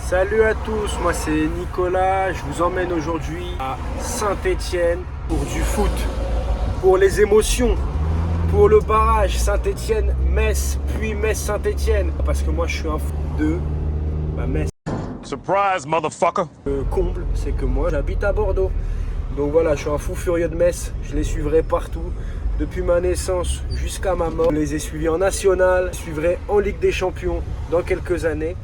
Salut à tous, moi c'est Nicolas, je vous emmène aujourd'hui à Saint-Étienne pour du foot, pour les émotions, pour le barrage Saint-Étienne-Metz, puis Metz-Saint-Étienne. Parce que moi je suis un fou de Metz. Surprise, motherfucker! Le comble, c'est que moi j'habite à Bordeaux. Donc voilà, je suis un fou furieux de Metz, je les suivrai partout. Depuis ma naissance jusqu'à ma mort, je les ai suivis en national, je suivrai en Ligue des Champions dans quelques années.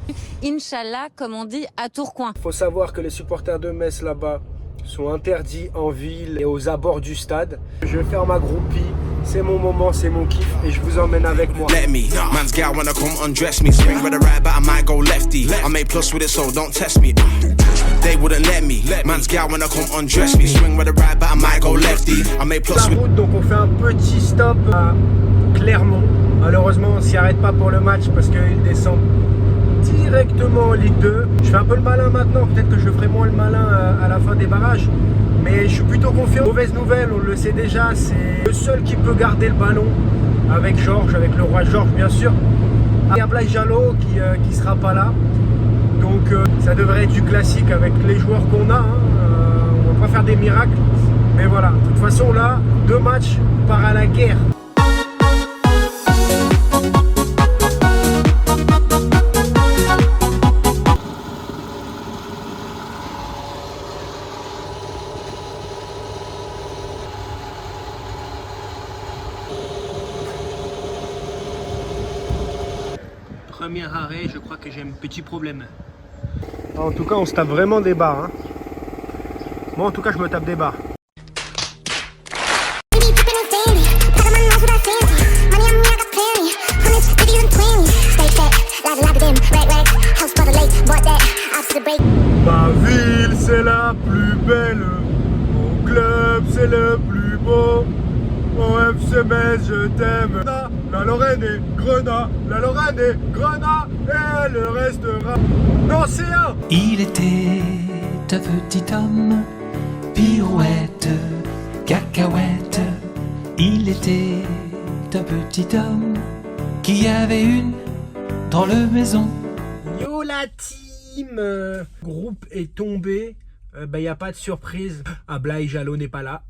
Inch'Allah, comme on dit à Tourcoing. Il faut savoir que les supporters de Metz là-bas sont interdits en ville et aux abords du stade. Je vais faire ma groupie, c'est mon moment, c'est mon kiff et je vous emmène avec moi. Let me, man's gal wanna come undress me. Swing with a right, but I might go lefty. I made plus with it, so don't test me. They wouldn't let me. Man's gal wanna come undress me. Swing with a right, but I might go lefty. I made plus with. Donc on fait un petit stop à Clermont. Malheureusement on s'y arrête pas pour le match parce qu'il descend directement en Ligue 2. Je fais un peu le malin maintenant, peut-être que je ferai moins le malin à la fin des barrages. Mais je suis plutôt confiant. Mauvaise nouvelle, on le sait déjà, c'est le seul qui peut garder le ballon avec Georges, avec le roi Georges bien sûr. Il y a Blaise Jalot qui sera pas là. Donc ça devrait être du classique avec les joueurs qu'on a. On va pas faire des miracles. Mais voilà, de toute façon là, 2 matchs, on part à la guerre. Premier arrêt, je crois que j'ai un petit problème. En tout cas, on se tape vraiment des barres. Hein. Moi, en tout cas, je me tape des barres. Ma ville, c'est la plus belle. Mon club, c'est le plus beau. Mon FC Metz, je t'aime. La Lorraine est Grenat, la Lorraine est Grenat, et elle restera. Non, c'est un. Il était un petit homme, pirouette, cacahuète. Il était un petit homme qui avait une drôle de maison. Yo la team, groupe est tombé. Y a pas de surprise. Blaise Jalot n'est pas là.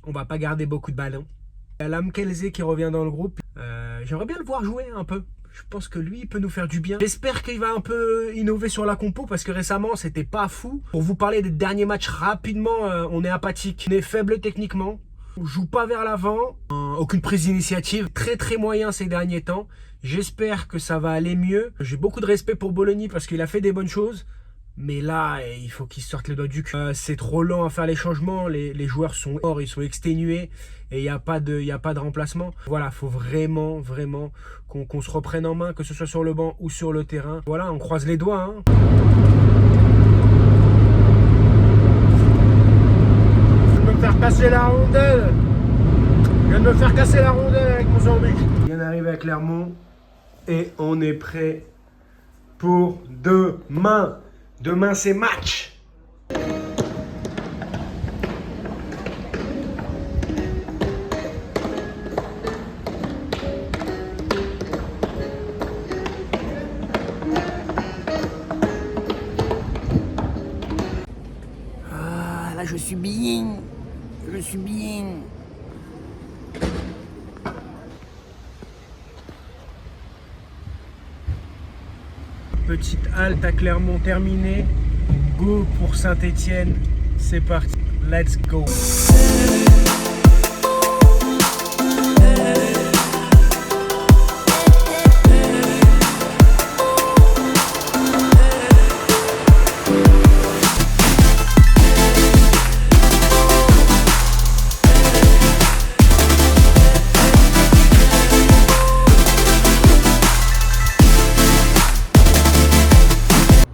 On va pas garder beaucoup de ballons. Il y a Lam Kelze qui revient dans le groupe. J'aimerais bien le voir jouer un peu. Je pense que lui, il peut nous faire du bien. J'espère qu'il va un peu innover sur la compo parce que récemment, c'était pas fou. Pour vous parler des derniers matchs rapidement, on est apathique. On est faible techniquement. On joue pas vers l'avant. Aucune prise d'initiative. Très très moyen ces derniers temps. J'espère que ça va aller mieux. J'ai beaucoup de respect pour Bologna parce qu'il a fait des bonnes choses. Mais là, il faut qu'ils sortent les doigts du cul. C'est trop lent à faire les changements. Les joueurs sont hors, ils sont exténués. Et il n'y a pas de remplacement. Voilà, il faut vraiment qu'on se reprenne en main, que ce soit sur le banc ou sur le terrain. Voilà, on croise les doigts. Hein. Je viens de me faire casser la rondelle. Je viens de me faire casser la rondelle avec mon sandwich. Je viens d'arriver à Clermont. Et on est prêt pour demain. Demain, c'est match. Ah, là, je suis bien. Je suis bien. Petite halte à Clermont terminée. Go pour Saint-Étienne. C'est parti. Let's go.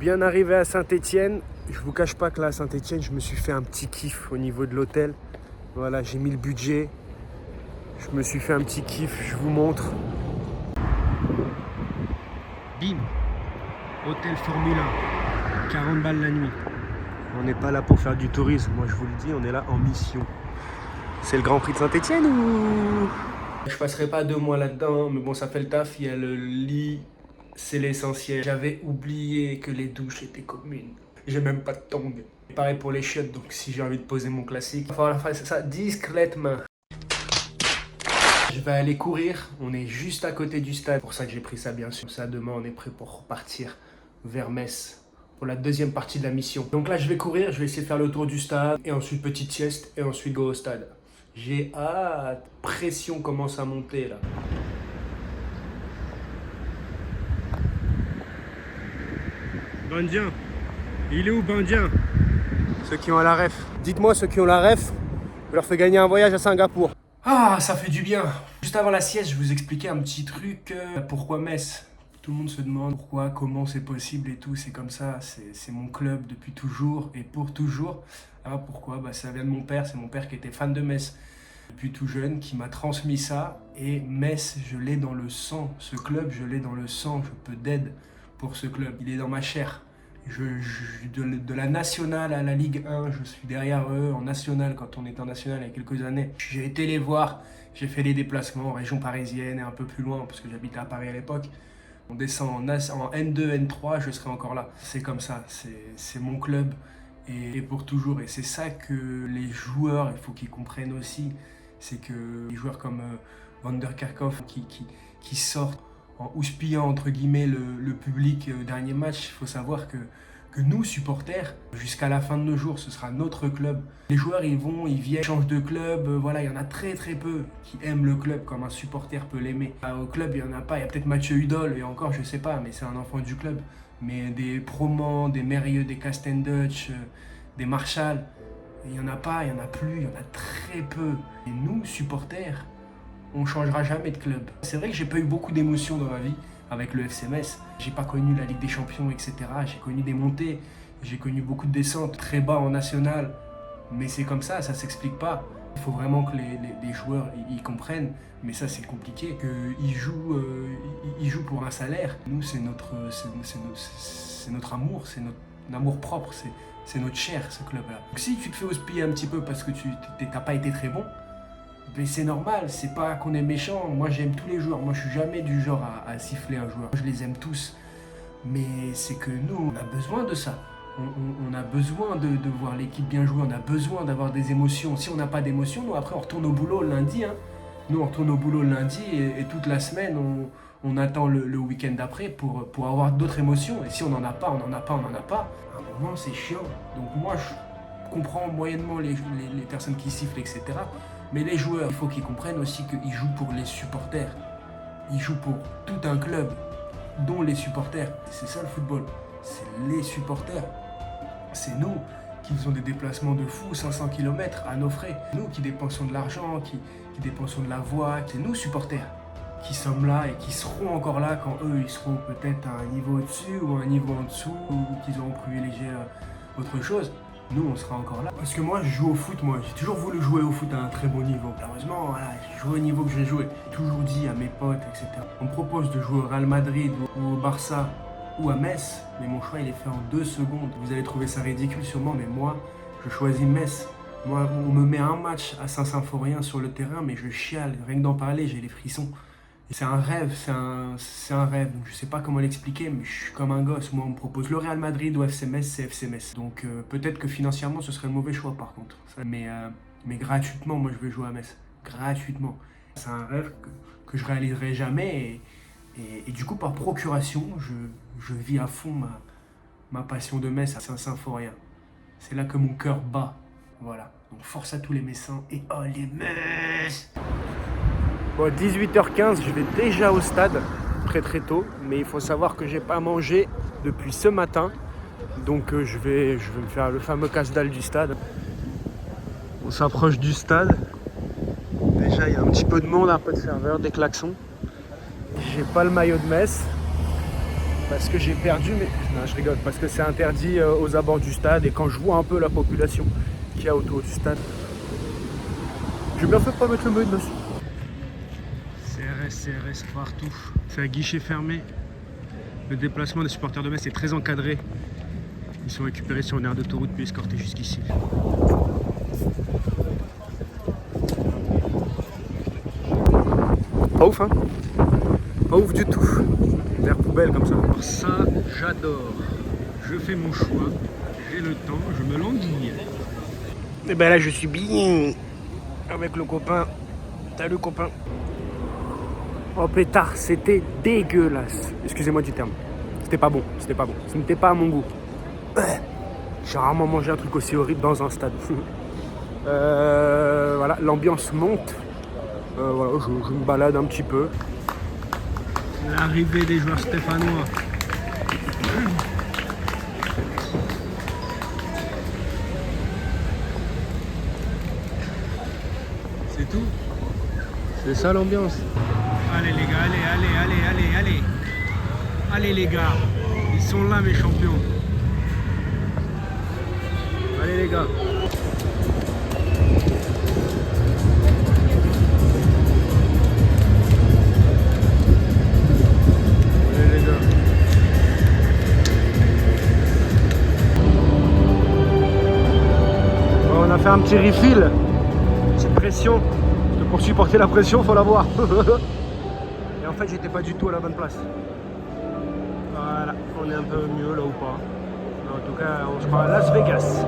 Bien arrivé à Saint-Étienne, je vous cache pas que là à Saint-Étienne, je me suis fait un petit kiff au niveau de l'hôtel. Voilà, j'ai mis le budget, je me suis fait un petit kiff, je vous montre. Bim, hôtel Formule 1, 40 balles la nuit. On n'est pas là pour faire du tourisme, moi je vous le dis, on est là en mission. C'est le Grand Prix de Saint-Étienne ou... Je passerai pas 2 mois là-dedans, mais bon ça fait le taf, il y a le lit c'est l'essentiel. J'avais oublié que les douches étaient communes. J'ai même pas de tongs. Pareil pour les chiottes, donc si j'ai envie de poser mon classique, il va falloir faire ça discrètement. Je vais aller courir, on est juste à côté du stade. C'est pour ça que j'ai pris ça bien sûr. Ça, demain on est prêt pour repartir vers Metz pour la deuxième partie de la mission. Donc là je vais courir, je vais essayer de faire le tour du stade et ensuite petite sieste et ensuite go au stade. J'ai hâte, pression commence à monter là. Bandien, il est où Bandien? Ceux qui ont la ref. Dites-moi ceux qui ont la ref, je leur fais gagner un voyage à Singapour. Ah, ça fait du bien. Juste avant la sieste, je vous expliquais un petit truc. Pourquoi Metz? Tout le monde se demande pourquoi, comment c'est possible et tout. C'est comme ça, c'est mon club depuis toujours et pour toujours. Ah, pourquoi? Bah, ça vient de mon père. C'est mon père qui était fan de Metz depuis tout jeune, qui m'a transmis ça. Et Metz, je l'ai dans le sang. Ce club, je l'ai dans le sang. Je peux d'aide pour ce club. Il est dans ma chair. De la nationale à la Ligue 1, je suis derrière eux. En nationale, quand on était en nationale il y a quelques années, j'ai été les voir. J'ai fait des déplacements en région parisienne et un peu plus loin, parce que j'habitais à Paris à l'époque. On descend en N2, N3, je serai encore là. C'est comme ça, c'est mon club et pour toujours. Et c'est ça que les joueurs, il faut qu'ils comprennent aussi. C'est que les joueurs comme Van der Kerkhoff qui sortent en houspillant entre guillemets le public au dernier match, il faut savoir que nous, supporters, jusqu'à la fin de nos jours, ce sera notre club. Les joueurs, ils viennent, ils changent de club. Voilà, il y en a très très peu qui aiment le club comme un supporter peut l'aimer. Au club, il n'y en a pas. Il y a peut-être Mathieu Hudol, et encore, je sais pas, mais c'est un enfant du club. Mais des Proman, des Mérieux, des Castendutch, des Marshall, il n'y en a pas, il n'y en a plus, il y en a très peu. Et nous, supporters, on ne changera jamais de club. C'est vrai que j'ai pas eu beaucoup d'émotions dans ma vie avec le FC Metz. J'ai pas connu la Ligue des Champions, etc. J'ai connu des montées, j'ai connu beaucoup de descentes, très bas en national. Mais c'est comme ça s'explique pas. Il faut vraiment que les joueurs ils comprennent, mais ça c'est compliqué, qu'ils jouent pour un salaire. Nous, c'est notre amour, c'est notre amour propre, c'est notre chair, ce club-là. Donc, si tu te fais houspiller un petit peu parce que tu n'as pas été très bon, mais c'est normal, c'est pas qu'on est méchant. Moi j'aime tous les joueurs, moi je suis jamais du genre à siffler un joueur. Je les aime tous, mais c'est que nous on a besoin de ça. On a besoin de voir l'équipe bien jouer, on a besoin d'avoir des émotions. Si on n'a pas d'émotions, nous après on retourne au boulot le lundi. Hein. Nous on retourne au boulot le lundi et toute la semaine on attend le week-end d'après pour avoir d'autres émotions. Et si on n'en a pas, on n'en a pas, on n'en a pas. À un moment c'est chiant. Donc moi je comprends moyennement les personnes qui sifflent, etc. Mais les joueurs, il faut qu'ils comprennent aussi qu'ils jouent pour les supporters. Ils jouent pour tout un club, dont les supporters. C'est ça le football, c'est les supporters. C'est nous qui faisons des déplacements de fou, 500 km à nos frais. Nous qui dépensons de l'argent, qui dépensons de la voix. C'est nous supporters qui sommes là et qui seront encore là quand eux, ils seront peut-être à un niveau au-dessus ou à un niveau en dessous ou qu'ils auront privilégié autre chose. Nous, on sera encore là. Parce que moi, je joue au foot, j'ai toujours voulu jouer au foot à un très bon niveau. Malheureusement, voilà, j'ai joué au niveau que j'ai joué. J'ai toujours dit à mes potes, etc. On me propose de jouer au Real Madrid ou au Barça ou à Metz, mais mon choix, il est fait en 2 secondes. Vous allez trouver ça ridicule sûrement, mais moi, je choisis Metz. Moi, on me met un match à Saint-Symphorien sur le terrain, mais je chiale. Rien que d'en parler, j'ai les frissons. C'est un rêve, c'est un rêve. Donc, je sais pas comment l'expliquer, mais je suis comme un gosse. Moi, on me propose le Real Madrid ou FC Metz, c'est FC Metz. Donc peut-être que financièrement, ce serait le mauvais choix par contre. Mais gratuitement, moi, je veux jouer à Metz. Gratuitement. C'est un rêve que je réaliserai jamais. Et du coup, par procuration, je vis à fond ma passion de Metz à Saint-Symphorien. C'est là que mon cœur bat. Voilà. Donc force à tous les Messins et oh les Metz! Bon, 18h15, je vais déjà au stade, très très tôt, mais il faut savoir que j'ai pas mangé depuis ce matin, donc je vais me faire le fameux casse-dalle du stade. On s'approche du stade, déjà il y a un petit peu de monde, un peu de ferveur, des klaxons. J'ai pas le maillot de Metz, parce que j'ai perdu, mais non, je rigole, parce que c'est interdit aux abords du stade, et quand je vois un peu la population qu'il y a autour du stade, j'ai bien fait de pas mettre le maillot de Metz. CRS partout. C'est un guichet fermé. Le déplacement des supporters de Metz est très encadré. Ils sont récupérés sur une aire d'autoroute puis escortés jusqu'ici. Pas ouf, hein? Pas ouf du tout. Vers poubelle comme ça. Ça, j'adore. Je fais mon choix. J'ai le temps, je me languille. Et ben là, je suis bien avec le copain. Salut copain. Oh pétard, c'était dégueulasse. Excusez-moi du terme. C'était pas bon, c'était pas bon. Ce n'était pas à mon goût. J'ai rarement mangé un truc aussi horrible dans un stade. Voilà, l'ambiance monte. Voilà, je me balade un petit peu. L'arrivée des joueurs stéphanois. C'est tout. C'est ça l'ambiance. Allez les gars, allez. Allez les gars. Ils sont là mes champions. Allez les gars. On a fait un petit refill, petite pression. Pour supporter la pression, faut l'avoir. Et en fait, j'étais pas du tout à la bonne place. Voilà, on est un peu mieux là ou pas. Mais en tout cas, on se croit à Las Vegas.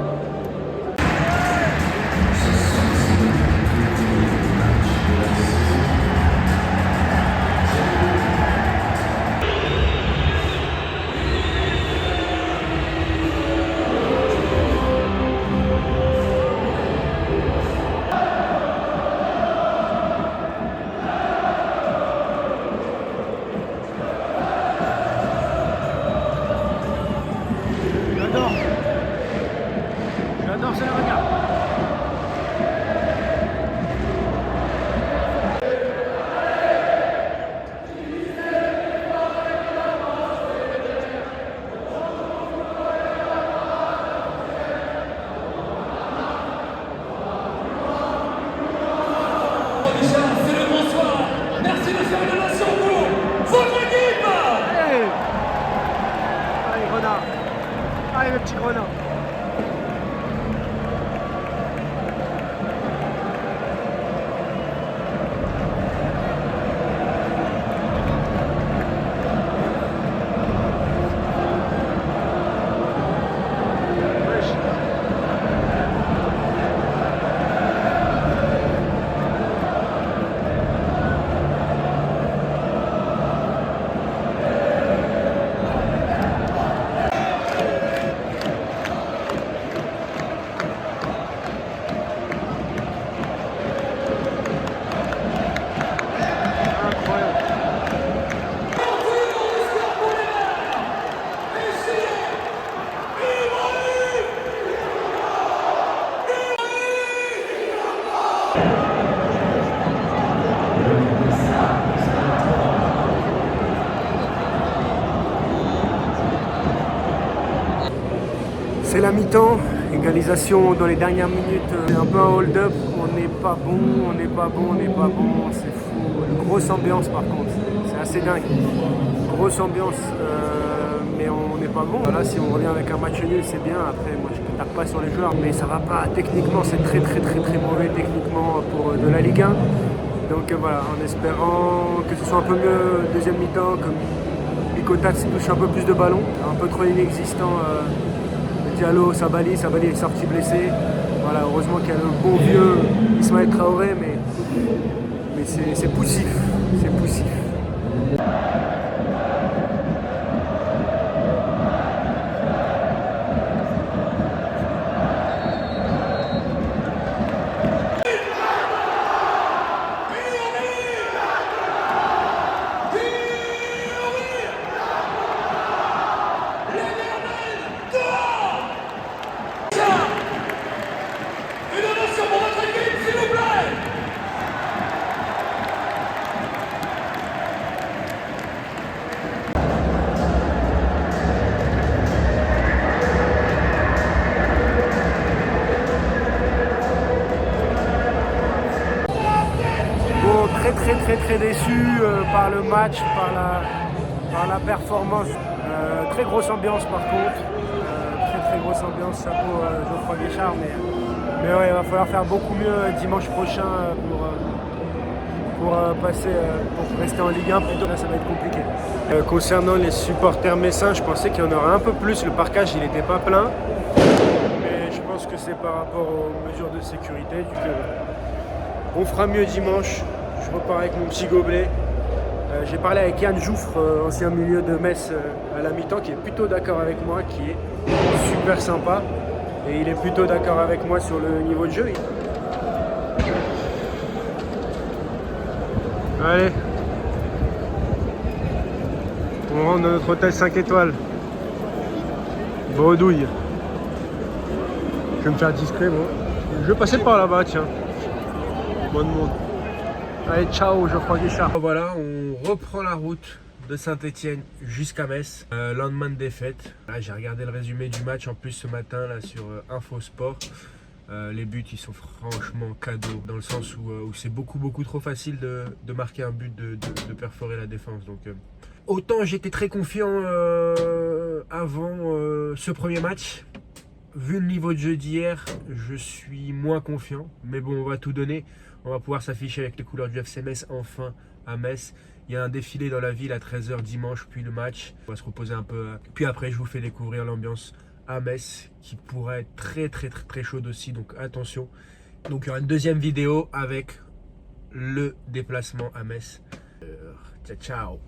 J'adore ce regard. C'est le bonsoir. Merci de faire une nation pour votre équipe. Allez, renard. Allez, le petit renard. C'est la mi-temps, égalisation dans les dernières minutes, un peu un hold-up, on n'est pas bon, c'est fou. Grosse ambiance par contre, c'est assez dingue. Grosse ambiance, mais on n'est pas bon. Voilà, si on revient avec un match nul, c'est bien. Après, moi je ne tape pas sur les joueurs, mais ça va pas. Techniquement, c'est très mauvais techniquement pour de la Ligue 1. Donc voilà, en espérant que ce soit un peu mieux deuxième mi-temps, comme Ikotak touche un peu plus de ballons, un peu trop inexistant. Diallo, Sabali est sorti blessé. Voilà, heureusement qu'il y a le bon vieux Ismaël Traoré, mais c'est poussif. C'est poussif. Très déçu par le match, par la performance. Très grosse ambiance par contre. Très grosse ambiance, chapeau Geoffroy Guichard. Mais ouais, il va falloir faire beaucoup mieux dimanche prochain pour pour passer, pour rester en Ligue 1, plutôt là ça va être compliqué. Concernant les supporters messins, je pensais qu'il y en aurait un peu plus, le parcage il n'était pas plein. Mais je pense que c'est par rapport aux mesures de sécurité. On fera mieux dimanche, je repars avec mon petit gobelet. J'ai parlé avec Yann Jouffre, ancien milieu de Metz à la mi-temps, qui est plutôt d'accord avec moi, qui est super sympa. Et il est plutôt d'accord avec moi sur le niveau de jeu. Allez, on rentre dans notre hôtel 5 étoiles. Bredouille. Je vais me faire discret, moi. Je vais passer par là-bas, tiens. Bonne monde. Allez, ciao, Geoffroy Guichard. Voilà, on reprend la route de Saint-Etienne jusqu'à Metz. Lendemain de défaite. Là, j'ai regardé le résumé du match en plus ce matin là sur Infosport. Les buts, ils sont franchement cadeaux dans le sens où c'est beaucoup trop facile de marquer un but, de perforer la défense. Donc, autant j'étais très confiant avant ce premier match. Vu le niveau de jeu d'hier, je suis moins confiant. Mais bon, on va tout donner. On va pouvoir s'afficher avec les couleurs du FC Metz enfin à Metz. Il y a un défilé dans la ville à 13h dimanche, puis le match. On va se reposer un peu. Puis après, je vous fais découvrir l'ambiance à Metz qui pourrait être très chaude aussi. Donc attention. Donc il y aura une deuxième vidéo avec le déplacement à Metz. Ciao, ciao.